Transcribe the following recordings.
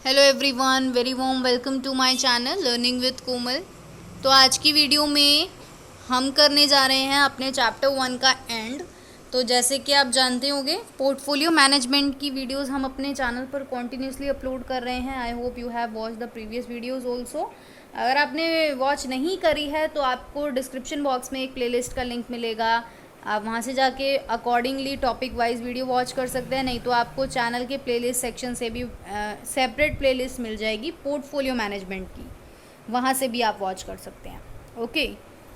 Hello everyone, very warm welcome to my channel learning with Komal. तो आज की video में हम करने जा रहे हैं अपने चैप्टर 1 का एंड। तो जैसे कि आप जानते होंगे, पोर्टफोलियो मैनेजमेंट की वीडियोस हम अपने चैनल पर कॉन्टीन्यूसली अपलोड कर रहे हैं। I hope you have watch the previous videos also. अगर आपने वॉच नहीं करी है तो आपको डिस्क्रिप्शन बॉक्स में एक प्लेलिस्ट का लिंक मिलेगा, आप वहाँ से जाके accordingly topic wise video watch कर सकते हैं। नहीं तो आपको चैनल के प्लेलिस्ट सेक्शन से भी सेपरेट प्लेलिस्ट मिल जाएगी पोर्टफोलियो मैनेजमेंट की, वहाँ से भी आप वॉच कर सकते हैं। ओके,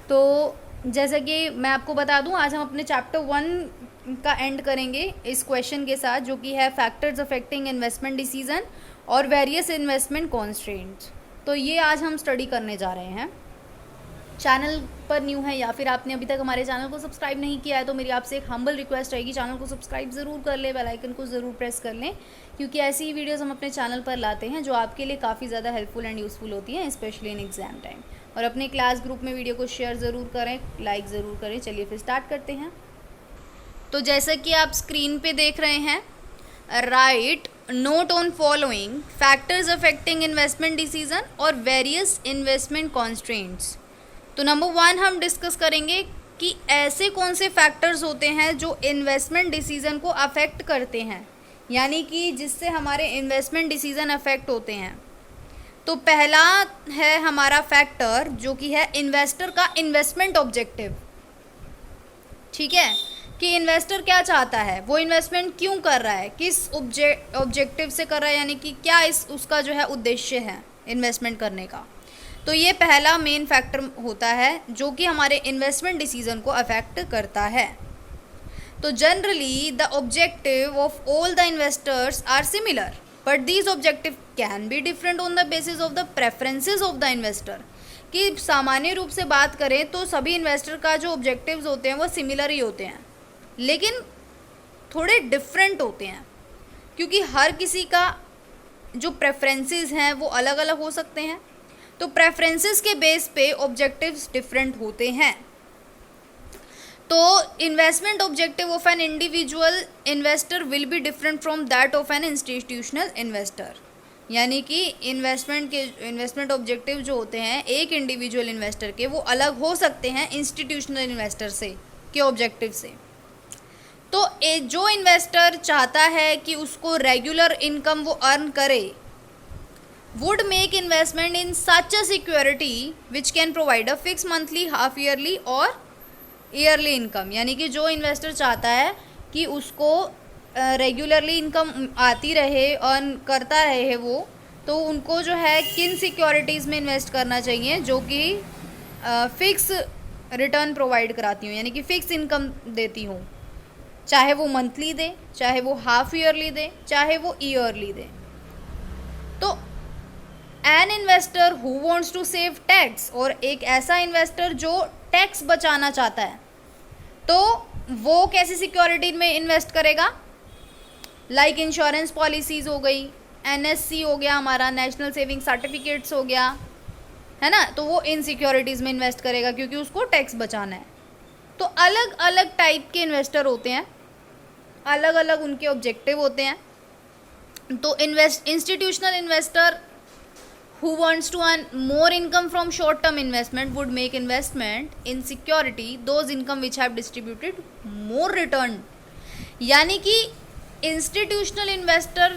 तो जैसा कि मैं आपको बता दूं, आज हम अपने चैप्टर 1 का एंड करेंगे इस क्वेश्चन के साथ, जो कि है फैक्टर्स अफेक्टिंग इन्वेस्टमेंट डिसीजन और वेरियस इन्वेस्टमेंट कॉन्स्ट्रेंट्स। तो ये आज हम स्टडी करने जा रहे हैं। चैनल पर न्यू है या फिर आपने अभी तक हमारे चैनल को सब्सक्राइब नहीं किया है तो मेरी आपसे एक हम्बल रिक्वेस्ट रहेगी, चैनल को सब्सक्राइब ज़रूर कर लें, बेल आइकन को ज़रूर प्रेस कर लें, क्योंकि ऐसी ही वीडियोस हम अपने चैनल पर लाते हैं जो आपके लिए काफ़ी ज़्यादा हेल्पफुल एंड यूज़फुल होती हैं, स्पेशली इन एग्जाम टाइम। और अपने क्लास ग्रुप में वीडियो को शेयर ज़रूर करें, लाइक ज़रूर करें। चलिए फिर स्टार्ट करते हैं। तो जैसा कि आप स्क्रीन पर देख रहे हैं, right note on following factors affecting investment decision और वेरियस इन्वेस्टमेंट कॉन्स्ट्रेंट्स। तो नंबर 1 हम डिस्कस करेंगे कि ऐसे कौन से फैक्टर्स होते हैं जो इन्वेस्टमेंट डिसीजन को अफेक्ट करते हैं, यानी कि जिससे हमारे इन्वेस्टमेंट डिसीजन अफेक्ट होते हैं। तो पहला है हमारा फैक्टर जो कि है इन्वेस्टर का इन्वेस्टमेंट ऑब्जेक्टिव। ठीक है, कि इन्वेस्टर क्या चाहता है, वो इन्वेस्टमेंट क्यों कर रहा है, किस ऑब्जेक्टिव से कर रहा है, यानी कि क्या उसका जो है उद्देश्य है इन्वेस्टमेंट करने का। तो ये पहला मेन फैक्टर होता है जो कि हमारे इन्वेस्टमेंट डिसीजन को अफेक्ट करता है। तो generally the objective of all the investors are similar, but these objective can be different on the basis of the preferences of the investor. कि सामान्य रूप से बात करें तो सभी इन्वेस्टर का जो ऑब्जेक्टिव्स होते हैं वो सिमिलर ही होते हैं, लेकिन थोड़े डिफरेंट होते हैं, क्योंकि हर किसी का जो प्रेफरेंसेस हैं वो अलग अलग हो सकते हैं। तो प्रेफरेंसेस के बेस पे ऑब्जेक्टिव्स डिफरेंट होते हैं। तो investment objective of N individual investor will be different from that of an institutional investor, यानी कि इन्वेस्टमेंट ऑब्जेक्टिव जो होते हैं एक इंडिविजुअल इन्वेस्टर के, वो अलग हो सकते हैं इंस्टीट्यूशनल इन्वेस्टर से के ऑब्जेक्टिव से। तो जो इन्वेस्टर चाहता है कि उसको रेगुलर इनकम वो अर्न करे, would make investment in such a security which can provide a fixed monthly, half yearly और yearly income। यानी कि जो इन्वेस्टर चाहता है कि उसको रेगुलरली इनकम आती रहे, अर्न करता रहे वो, तो उनको जो है किन सिक्योरिटीज़ में इन्वेस्ट करना चाहिए जो कि फिक्स रिटर्न प्रोवाइड कराती हूँ, यानी कि फिक्स इनकम देती हूँ, चाहे वो मंथली दे, चाहे वो हाफ ईयरली दे, चाहे वो ईयरली दे। तो an investor who wants to save tax, और एक ऐसा इन्वेस्टर जो टैक्स बचाना चाहता है, तो वो कैसी सिक्योरिटी में इन्वेस्ट करेगा, लाइक इंश्योरेंस पॉलिसीज़ हो गई, एनएससी हो गया, हमारा नेशनल सेविंग सर्टिफिकेट्स हो गया, है ना। तो वो इन सिक्योरिटीज़ में इन्वेस्ट करेगा क्योंकि उसको टैक्स बचाना है। तो अलग अलग टाइप के इन्वेस्टर होते हैं, अलग अलग उनके ऑब्जेक्टिव होते हैं। तो institutional investor who wants to earn more income from short term investment would make investment in security those income which have distributed more return। यानी कि इंस्टीट्यूशनल इन्वेस्टर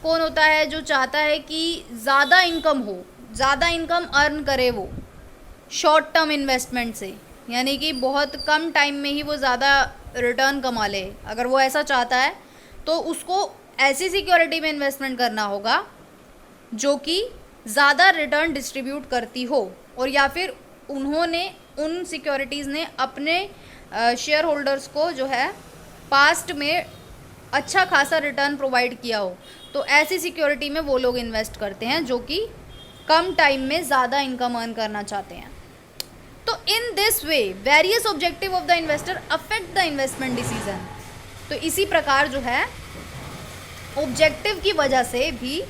कौन होता है, जो चाहता है कि ज़्यादा इनकम हो, ज़्यादा इनकम अर्न करे वो शॉर्ट टर्म इन्वेस्टमेंट से, यानी कि बहुत कम टाइम में ही वो ज़्यादा रिटर्न कमा ले। अगर वो ऐसा चाहता है तो उसको ऐसी सिक्योरिटी में इन्वेस्टमेंट करना होगा जो कि ज़्यादा रिटर्न डिस्ट्रीब्यूट करती हो, और या फिर उन सिक्योरिटीज़ ने अपने शेयर होल्डर्स को जो है पास्ट में अच्छा खासा रिटर्न प्रोवाइड किया हो। तो ऐसी सिक्योरिटी में वो लोग इन्वेस्ट करते हैं जो कि कम टाइम में ज़्यादा इनकम अर्न करना चाहते हैं। तो in this way various objective of the investor affect the investment decision. तो इसी प्रकार जो है ऑब्जेक्टिव की वजह से भी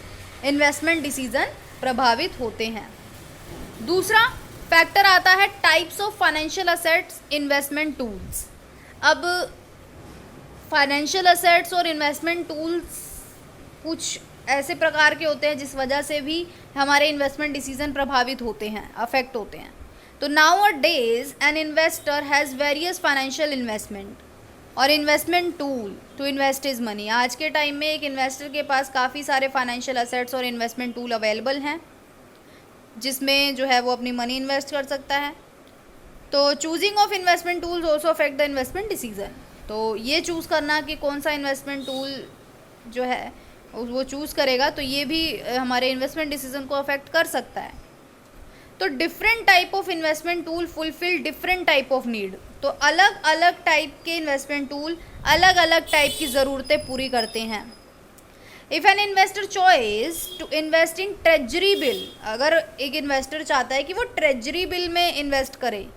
इन्वेस्टमेंट डिसीजन प्रभावित होते हैं। दूसरा फैक्टर आता है types of financial assets investment tools. अब फाइनेंशियल असेट्स और इन्वेस्टमेंट टूल्स कुछ ऐसे प्रकार के होते हैं जिस वजह से भी हमारे इन्वेस्टमेंट डिसीजन प्रभावित होते हैं, अफेक्ट होते हैं। तो nowadays an investor has various financial investment और investment tool to invest his money. आज के टाइम में एक इन्वेस्टर के पास काफ़ी सारे फाइनेंशियल असेट्स और इन्वेस्टमेंट टूल अवेलेबल हैं जिसमें जो है वो अपनी मनी इन्वेस्ट कर सकता है। तो choosing of investment tools also affect the investment decision. तो ये चूज़ करना कि कौन सा इन्वेस्टमेंट टूल जो है वो चूज़ करेगा, तो ये भी हमारे इन्वेस्टमेंट डिसीजन को अफेक्ट कर सकता है। तो different type of investment tool fulfil different type of need. तो अलग अलग टाइप के इन्वेस्टमेंट टूल अलग अलग टाइप की ज़रूरतें पूरी करते हैं। If an investor choice to invest in treasury bill, अगर एक इन्वेस्टर चाहता है कि वो ट्रेजरी बिल में इन्वेस्ट करे,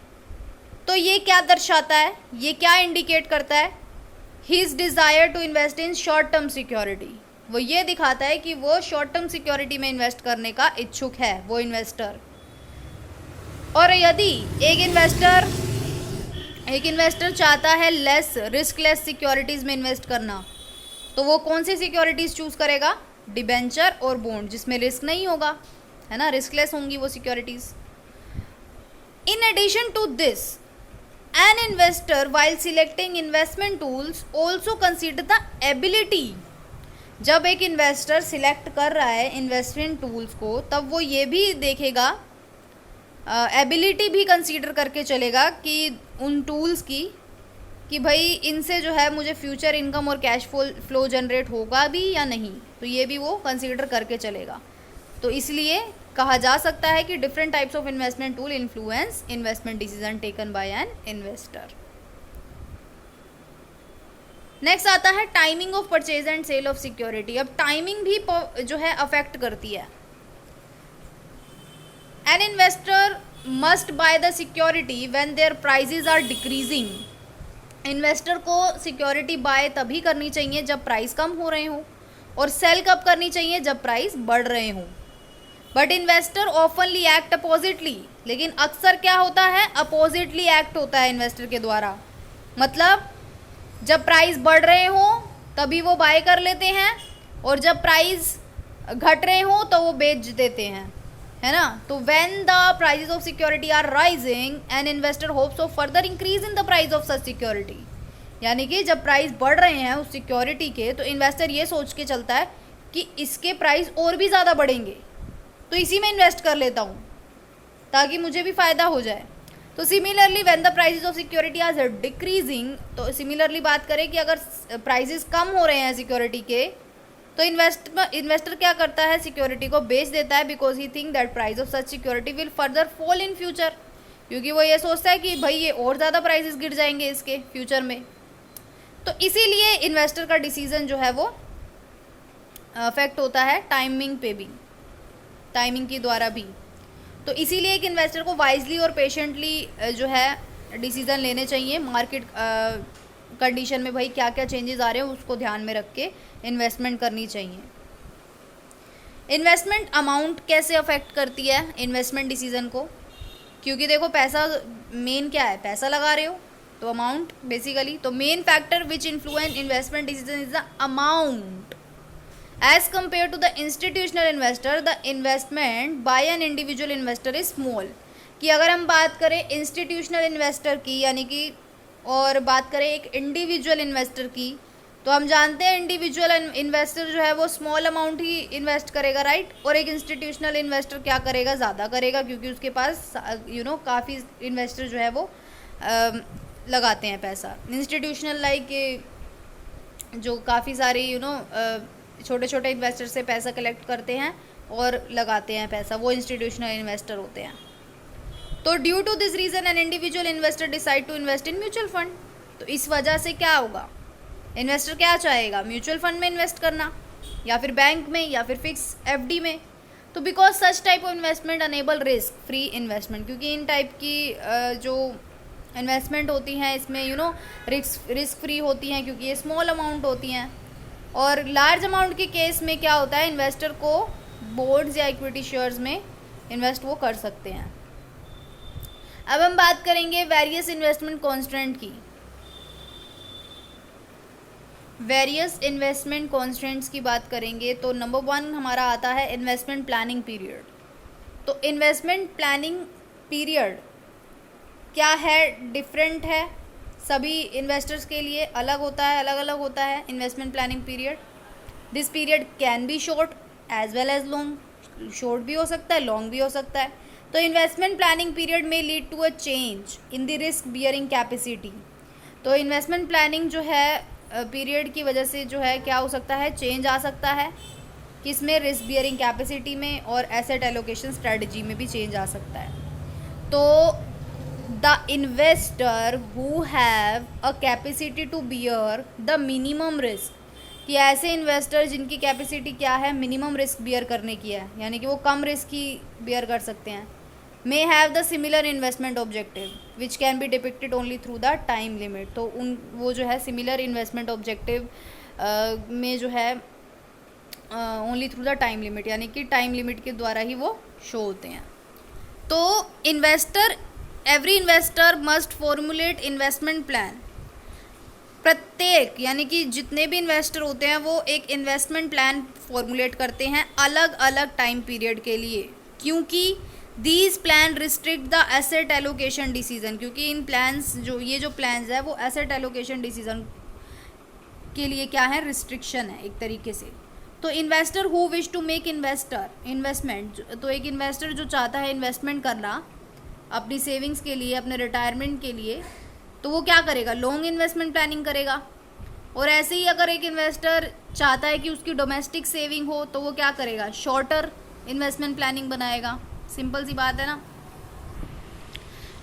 तो ये क्या दर्शाता है, ये क्या इंडिकेट करता है? His desire to invest in short term security. वो ये दिखाता है कि वो शॉर्ट टर्म सिक्योरिटी में इन्वेस्ट करने का इच्छुक है वो इन्वेस्टर। और यदि एक इन्वेस्टर चाहता है रिस्क लेस सिक्योरिटीज़ में इन्वेस्ट करना, तो वो कौन सी सिक्योरिटीज़ चूज़ करेगा? डिबेंचर और बॉन्ड, जिसमें रिस्क नहीं होगा, है ना, रिस्कलेस होंगी वो securities. In addition to this, an investor while selecting investment tools also consider the ability. जब एक इन्वेस्टर सिलेक्ट कर रहा है इन्वेस्टमेंट टूल्स को, तब वो ये भी देखेगा, एबिलिटी भी कंसीडर करके चलेगा कि उन टूल्स की, कि भाई इनसे जो है मुझे फ्यूचर इनकम और कैश फ्लो जनरेट होगा भी या नहीं, तो ये भी वो कंसीडर करके चलेगा। तो इसलिए कहा जा सकता है कि different types of investment tool influence investment decision taken by an investor. Next आता है timing of purchase and sale of security. अब टाइमिंग भी जो है अफेक्ट करती है। An investor must buy the security when their prices are decreasing. Investor को security buy तभी करनी चाहिए जब प्राइस कम हो रहे हों, और सेल कब करनी चाहिए? जब प्राइस बढ़ रहे हों। बट इन्वेस्टर ऑफनली एक्ट अपोजिटली, लेकिन अक्सर क्या होता है? अपोजिटली एक्ट होता है इन्वेस्टर के द्वारा। मतलब जब प्राइस बढ़ रहे हों तभी वो बाय कर लेते हैं, और जब प्राइस घट रहे हों तो वो बेच देते हैं, है ना। तो when the prices of security are rising, an investor hopes of further increase in the price of such security. यानी कि जब प्राइस बढ़ रहे हैं उस सिक्योरिटी के, तो इन्वेस्टर ये सोच के चलता है कि इसके प्राइस और भी ज़्यादा बढ़ेंगे, तो इसी में इन्वेस्ट कर लेता हूँ ताकि मुझे भी फ़ायदा हो जाए। तो similarly when the prices of security are decreasing, तो सिमिलरली बात करें कि अगर प्राइसेस कम हो रहे हैं सिक्योरिटी के, तो इन्वेस्टर क्या करता है? सिक्योरिटी को बेच देता है, because he think that price of such security will further fall in future. क्योंकि वो ये सोचता है कि भाई ये और ज़्यादा प्राइसेस गिर जाएंगे इसके फ्यूचर में। तो इसीलिए इन्वेस्टर का डिसीजन जो है वो अफेक्ट होता है टाइमिंग पे भी, टाइमिंग के द्वारा भी। तो इसीलिए एक इन्वेस्टर को वाइजली और पेशेंटली जो है डिसीज़न लेने चाहिए। मार्केट कंडीशन में भाई क्या क्या चेंजेस आ रहे हैं उसको ध्यान में रख के इन्वेस्टमेंट करनी चाहिए। इन्वेस्टमेंट अमाउंट कैसे अफेक्ट करती है इन्वेस्टमेंट डिसीजन को? क्योंकि देखो पैसा मेन क्या है, पैसा लगा रहे हो तो अमाउंट बेसिकली। तो main factor which influence investment decision is the amount. As compared to the institutional investor, the investment by an individual investor is small। कि अगर हम बात करें इंस्टीट्यूशनल इन्वेस्टर की, यानी कि और बात करें एक इंडिविजुअल इन्वेस्टर की, तो हम जानते हैं इंडिविजुअल इन्वेस्टर जो है वो स्मॉल अमाउंट ही इन्वेस्ट करेगा, राइट। और एक इंस्टीट्यूशनल इन्वेस्टर क्या करेगा? ज़्यादा करेगा, क्योंकि उसके पास काफ़ी इन्वेस्टर जो है वो लगाते हैं पैसा। इंस्टीट्यूशनल लाइक जो काफ़ी सारी छोटे छोटे इन्वेस्टर से पैसा कलेक्ट करते हैं और लगाते हैं पैसा, वो इंस्टीट्यूशनल इन्वेस्टर होते हैं। तो due to this reason an individual investor decide to invest in mutual fund. तो इस वजह से क्या होगा? इन्वेस्टर क्या चाहेगा? म्यूचुअल फंड में इन्वेस्ट करना, या फिर बैंक में, या फिर फिक्स FD में। तो because such type of investment enable risk free investment, क्योंकि इन टाइप की जो इन्वेस्टमेंट होती हैं इसमें रिस्क फ्री होती हैं, क्योंकि ये स्मॉल अमाउंट होती हैं। और लार्ज अमाउंट के केस में क्या होता है? इन्वेस्टर को बॉन्ड्स या इक्विटी शेयर्स में इन्वेस्ट वो कर सकते हैं। अब हम बात करेंगे वेरियस इन्वेस्टमेंट कॉन्स्ट्रेंट की। वेरियस इन्वेस्टमेंट कॉन्स्टेंट्स की बात करेंगे तो नंबर 1 हमारा आता है इन्वेस्टमेंट प्लानिंग पीरियड। तो इन्वेस्टमेंट प्लानिंग पीरियड क्या है, डिफरेंट है, सभी इन्वेस्टर्स के लिए अलग होता है, अलग अलग होता है investment planning period. This period can be short as well as long, short भी हो सकता है, लॉन्ग भी हो सकता है। तो इन्वेस्टमेंट प्लानिंग पीरियड में lead to a change in the risk bearing capacity. तो इन्वेस्टमेंट प्लानिंग जो है पीरियड की वजह से जो है क्या हो सकता है, चेंज आ सकता है किसमें, रिस्क बियरिंग कैपेसिटी में, और एसेट एलोकेशन स्ट्रेटजी में भी चेंज आ सकता है। तो the investor who have a capacity to bear the minimum risk, कि ऐसे इन्वेस्टर जिनकी कैपेसिटी क्या है, मिनिमम रिस्क बियर करने की है, यानी कि वो कम रिस्क ही बियर कर सकते हैं, may have the similar investment objective which can be depicted only through the time limit। तो वो जो है similar investment objective में जो है only through the time limit, यानी कि टाइम लिमिट के द्वारा ही वो शो होते हैं। तो every investor must formulate investment plan। प्रत्येक यानी कि जितने भी इन्वेस्टर होते हैं वो एक इन्वेस्टमेंट प्लान फॉर्मुलेट करते हैं अलग अलग टाइम पीरियड के लिए, क्योंकि these plan restrict the asset allocation decision, क्योंकि इन प्लान्स जो प्लान्स है वो एसेट एलोकेशन डिसीजन के लिए क्या है, रिस्ट्रिक्शन है एक तरीके से। तो investor who wish to make investment, तो एक इन्वेस्टर जो चाहता है इन्वेस्टमेंट करना अपनी सेविंग्स के लिए, अपने रिटायरमेंट के लिए, तो वो क्या करेगा, लॉन्ग इन्वेस्टमेंट प्लानिंग करेगा। और ऐसे ही अगर एक इन्वेस्टर चाहता है कि उसकी डोमेस्टिक सेविंग हो तो वो क्या करेगा, शॉर्टर इन्वेस्टमेंट प्लानिंग बनाएगा। सिंपल सी बात है ना।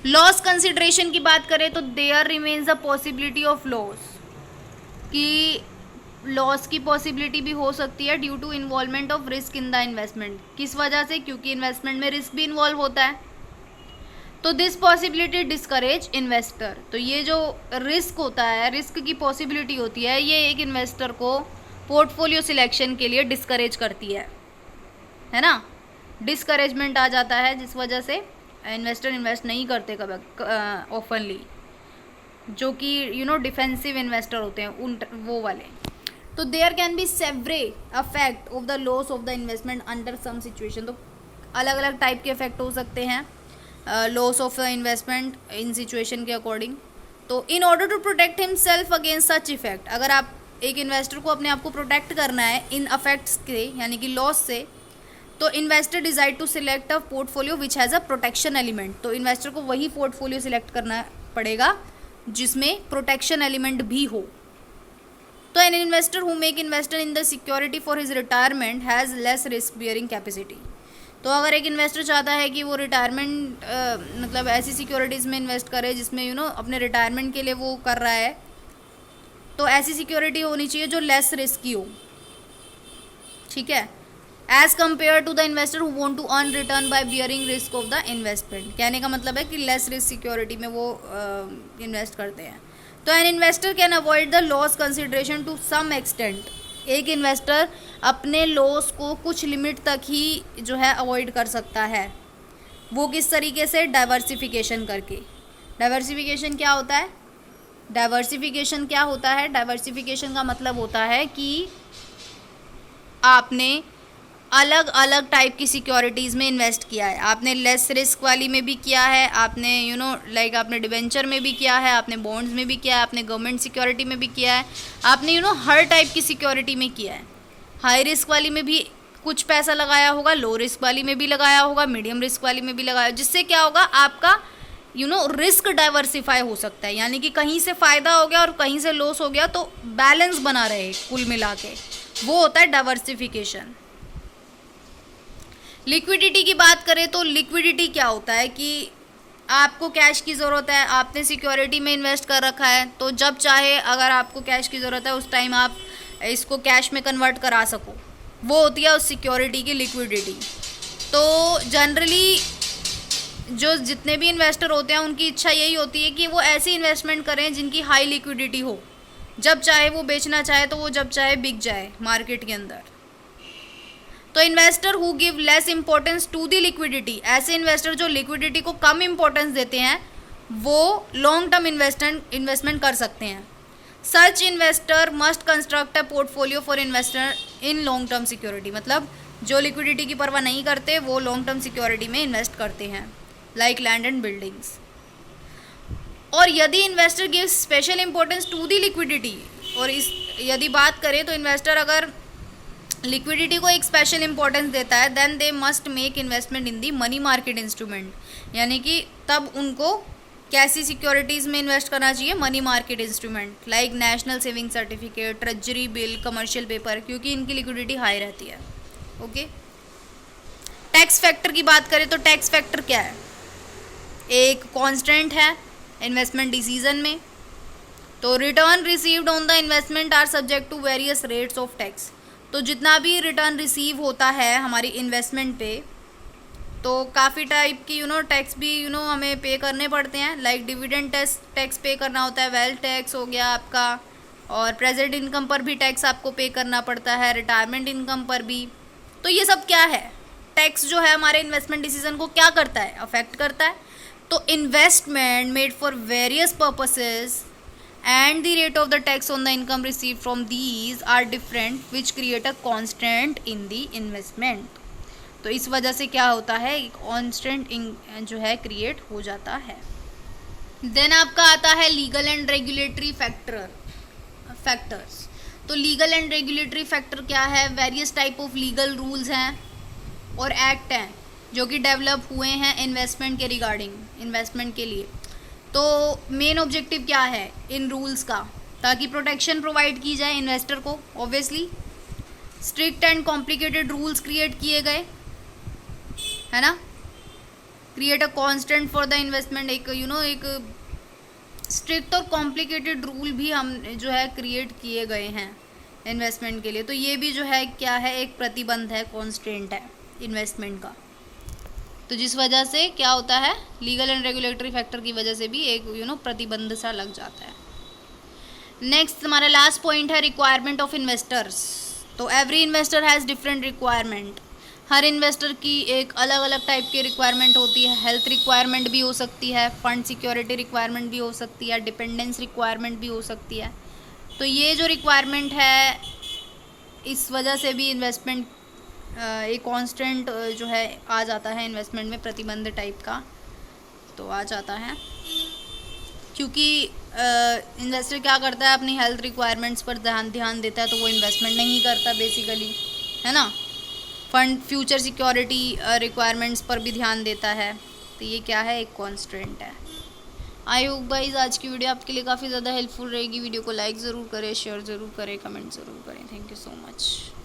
लॉस कंसिडरेशन की बात करें तो there remains the possibility of loss, कि लॉस की पॉसिबिलिटी भी हो सकती है due to involvement of risk in the investment. किस वजह से, क्योंकि इन्वेस्टमेंट में रिस्क भी इन्वॉल्व होता है। तो दिस पॉसिबिलिटी डिस्करेज इन्वेस्टर, तो ये जो रिस्क होता है, रिस्क की पॉसिबिलिटी होती है, ये एक इन्वेस्टर को पोर्टफोलियो सिलेक्शन के लिए डिस्करेज करती है ना। डिस्करेजमेंट आ जाता है जिस वजह से इन्वेस्टर इन्वेस्ट नहीं करते कभी ओपनली, जो कि डिफेंसिव इन्वेस्टर होते हैं उन वो वाले। तो there can be severe affect of the loss of the investment under some situation. तो अलग अलग टाइप के इफेक्ट हो सकते हैं loss of the investment in situation के अकॉर्डिंग। तो in order to protect himself against such effect, अगर आप एक इन्वेस्टर को अपने आप को प्रोटेक्ट करना है इन अफेक्ट्स के, यानी कि लॉस से, तो investor decide to select a portfolio which has a protection element. तो इन्वेस्टर को वही पोर्टफोलियो सिलेक्ट करना पड़ेगा जिसमें प्रोटेक्शन एलिमेंट भी हो। तो an investor who make investor in the security for his retirement has less risk bearing capacity. तो अगर एक इन्वेस्टर चाहता है कि वो रिटायरमेंट मतलब ऐसी सिक्योरिटीज़ में इन्वेस्ट करे जिसमें अपने रिटायरमेंट के लिए वो कर रहा है, तो ऐसी सिक्योरिटी होनी चाहिए जो लेस रिस्की हो, ठीक है, as compare to the investor who want to earn return by bearing risk of the investment. कहने का मतलब है कि लेस रिस्क सिक्योरिटी में वो इन्वेस्ट करते हैं। तो an investor can avoid the loss consideration to some extent. एक इन्वेस्टर अपने लॉस को कुछ लिमिट तक ही जो है अवॉइड कर सकता है। वो किस तरीके से, डाइवर्सिफिकेशन करके। डाइवर्सिफिकेशन क्या होता है, डाइवर्सिफिकेशन क्या होता है, डाइवर्सिफिकेशन का मतलब होता है कि आपने अलग अलग टाइप की सिक्योरिटीज़ में इन्वेस्ट किया है। आपने लेस रिस्क वाली में भी किया है, आपने लाइक आपने डिवेंचर में भी किया है, आपने बॉन्ड्स में भी किया है, आपने गवर्नमेंट सिक्योरिटी में भी किया है, आपने हर टाइप की सिक्योरिटी में किया है। हाई रिस्क वाली में भी कुछ पैसा लगाया होगा, लो रिस्क वाली में भी लगाया होगा, मीडियम रिस्क वाली में भी लगाया, जिससे क्या होगा, आपका रिस्क डाइवर्सिफाई हो सकता है, यानी कि कहीं से फ़ायदा हो गया और कहीं से लॉस हो गया, तो बैलेंस बना रहे कुल मिला के, वो होता है डाइवर्सिफिकेशन। लिक्विडिटी की बात करें तो लिक्विडिटी क्या होता है कि आपको कैश की ज़रूरत है, आपने सिक्योरिटी में इन्वेस्ट कर रखा है, तो जब चाहे अगर आपको कैश की ज़रूरत है उस टाइम आप इसको कैश में कन्वर्ट करा सको, वो होती है उस सिक्योरिटी की लिक्विडिटी। तो जनरली जो जितने भी इन्वेस्टर होते हैं उनकी इच्छा यही होती है कि वो ऐसी इन्वेस्टमेंट करें जिनकी हाई लिक्विडिटी हो, जब चाहे वो बेचना चाहे तो वो जब चाहे बिक जाए मार्केट के अंदर। तो investor who give less importance to the liquidity, ऐसे इन्वेस्टर जो लिक्विडिटी को कम इंपॉर्टेंस देते हैं वो लॉन्ग टर्म इन्वेस्टमेंट कर सकते हैं। Such investor must construct a portfolio for investor in long term security, मतलब जो लिक्विडिटी की परवाह नहीं करते वो लॉन्ग टर्म सिक्योरिटी में इन्वेस्ट करते हैं, लाइक लैंड एंड बिल्डिंग्स। और यदि investor give special importance to the liquidity, और इस यदि बात करें तो इन्वेस्टर अगर लिक्विडिटी को एक स्पेशल इंपॉर्टेंस देता है, then they must make investment in the money market instrument, यानी कि तब उनको कैसी सिक्योरिटीज़ में इन्वेस्ट करना चाहिए, money market instrument like national saving certificate, treasury bill, commercial paper, क्योंकि इनकी लिक्विडिटी हाई रहती है। ओके, टैक्स फैक्टर की बात करें तो टैक्स फैक्टर क्या है, एक कांस्टेंट है इन्वेस्टमेंट डिसीजन में। तो return received on the investment are subject to various rates of tax, तो जितना भी रिटर्न रिसीव होता है हमारी इन्वेस्टमेंट पे, तो काफ़ी टाइप की टैक्स भी हमें पे करने पड़ते हैं, लाइक डिविडेंड टैक्स पे करना होता है, वेल्थ टैक्स हो गया आपका, और प्रेजेंट इनकम पर भी टैक्स आपको पे करना पड़ता है, रिटायरमेंट इनकम पर भी। तो ये सब क्या है, टैक्स जो है हमारे इन्वेस्टमेंट डिसीजन को क्या करता है, अफेक्ट करता है। तो investment made for various purposes and the rate of the tax on the income received from these are different, which create a constant in the investment। तो इस वजह से क्या होता है, constant जो है क्रिएट हो जाता है। देन आपका आता है लीगल एंड रेगुलेटरी फैक्टर्स। तो लीगल एंड रेगुलेटरी फैक्टर क्या है, various type of legal rules हैं और एक्ट हैं जो कि डेवलप हुए हैं इन्वेस्टमेंट के रिगार्डिंग, इन्वेस्टमेंट के लिए। तो मेन ऑब्जेक्टिव क्या है इन रूल्स का, ताकि प्रोटेक्शन प्रोवाइड की जाए इन्वेस्टर को। Obviously strict and complicated rules create किए गए, है ना, create a constant for the investment. एक एक स्ट्रिक्ट और कॉम्प्लिकेटेड रूल भी हम जो है क्रिएट किए गए हैं इन्वेस्टमेंट के लिए। तो ये भी जो है क्या है, एक प्रतिबंध है, कॉन्स्टेंट है इन्वेस्टमेंट का। तो जिस वजह से क्या होता है, लीगल एंड रेगुलेटरी फैक्टर की वजह से भी एक प्रतिबंध सा लग जाता है। नेक्स्ट हमारा लास्ट पॉइंट है रिक्वायरमेंट ऑफ इन्वेस्टर्स। तो every investor has different requirement, her investor की एक अलग अलग टाइप की रिक्वायरमेंट होती है। हेल्थ रिक्वायरमेंट भी हो सकती है, फंड सिक्योरिटी रिक्वायरमेंट भी हो सकती है, डिपेंडेंस रिक्वायरमेंट भी हो सकती है। तो ये जो रिक्वायरमेंट है, इस वजह से भी इन्वेस्टमेंट एक कांस्टेंट जो है आ जाता है इन्वेस्टमेंट में, प्रतिबंध टाइप का तो आ जाता है। क्योंकि इन्वेस्टर क्या करता है, अपनी हेल्थ रिक्वायरमेंट्स पर ध्यान देता है, तो वो इन्वेस्टमेंट नहीं करता बेसिकली, है ना। फंड फ्यूचर सिक्योरिटी रिक्वायरमेंट्स पर भी ध्यान देता है। तो ये क्या है, एक कांस्टेंट है। आई होप गाइस आज की वीडियो आपके लिए काफ़ी ज़्यादा हेल्पफुल रहेगी। वीडियो को लाइक ज़रूर करें, शेयर ज़रूर करें, कमेंट ज़रूर करें। Thank you so much.